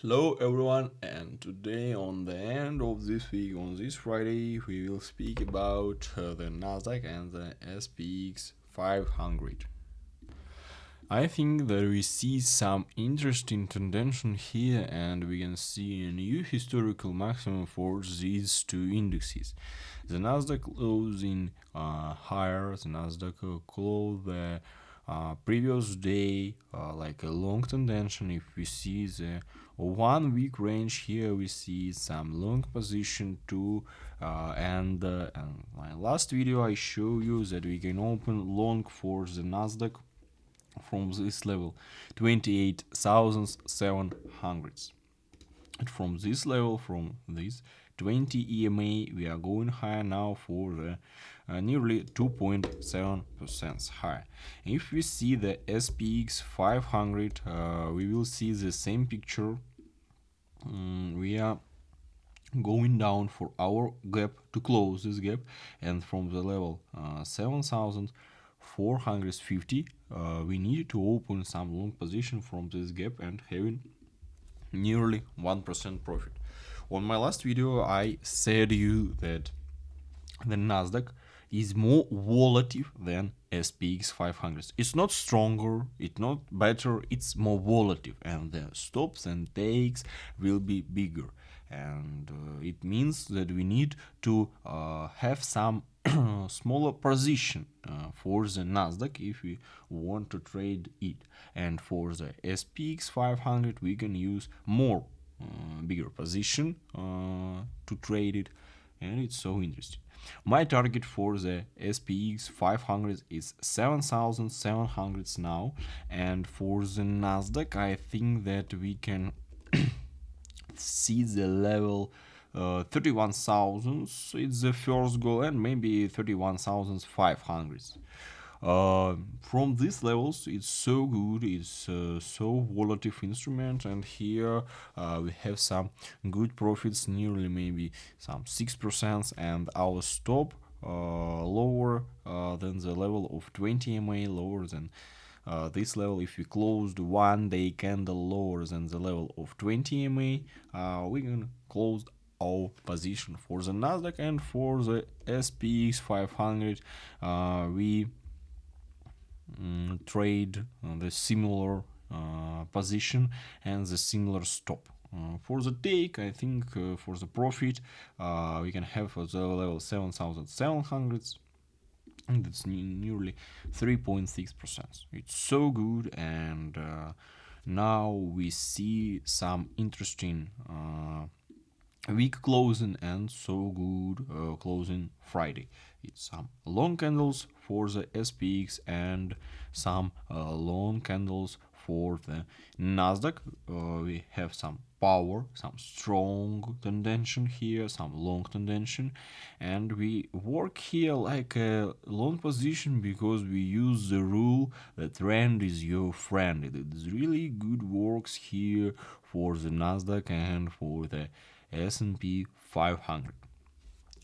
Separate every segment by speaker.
Speaker 1: Hello everyone, and today on the end of this week, on this Friday, we will speak about the Nasdaq and the SPX500. I think that we see some interesting tendency here, and we can see a new historical maximum for these two indexes. The Nasdaq closing higher, the Nasdaq closed the previous day like a long tendency. If we see the 1 week range here, we see some long position too, and my last video I show you that we can open long for the Nasdaq from this level 28,700, and from this level, from this 20 EMA, we are going higher now for the nearly 2.7% higher. If we see the SPX 500, we will see the same picture. We are going down for our gap to close this gap, and from the level 7,450 we need to open some long position from this gap and having nearly 1% profit. On my last video I said you that the Nasdaq is more volatile than SPX 500. It's not stronger, it's not better, it's more volatile, and the stops and takes will be bigger, and it means that we need to have some smaller position for the Nasdaq if we want to trade it, and for the SPX 500 we can use more bigger position to trade it, and it's so interesting. My target for the SPX 500 is 7,700 now, and for the Nasdaq I think that we can see the level 31,000. It's the first goal, and maybe 31,500. From these levels, it's so good, it's so volatile instrument, and here we have some good profits, nearly maybe some 6%, and our stop lower than the level of 20 MA, lower than this level. If we closed 1 day candle lower than the level of 20 MA, we can close our position for the Nasdaq, and for the SPX 500 we trade the similar position and the similar stop. For the take, I think for the profit we can have the level 7,700, and it's nearly 3.6%. It's so good, and now we see some interesting week closing and so good closing Friday. It's some long candles for the SPX and some long candles for the Nasdaq. We have some power, some strong tendency here, some long tendency, and we work here like a long position because we use the rule that trend is your friend. It is really good works here for the Nasdaq and for the S&P 500.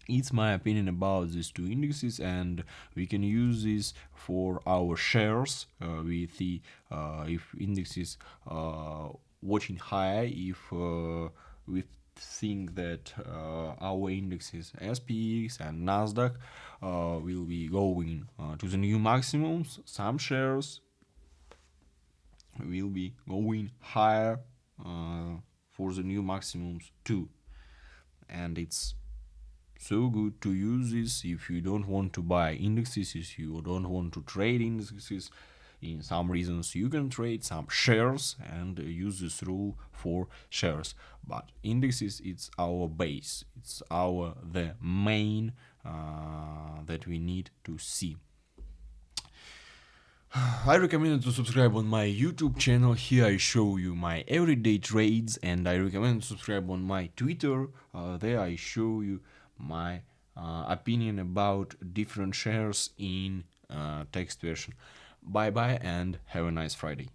Speaker 1: It's my opinion about these two indexes, and we can use this for our shares. We see if indexes watching high, if we think that our indexes SPX and Nasdaq will be going to the new maximums. Some shares will be going higher for the new maximums too, and it's so good to use this if you don't want to buy indexes, if you don't want to trade indexes. In some reasons you can trade some shares and use this rule for shares, but indexes, it's our base, it's the main that we need to see. I recommend to subscribe on my YouTube channel. Here I show you my everyday trades, and I recommend to subscribe on my Twitter. There I show you my opinion about different shares in text version. Bye bye, and have a nice Friday.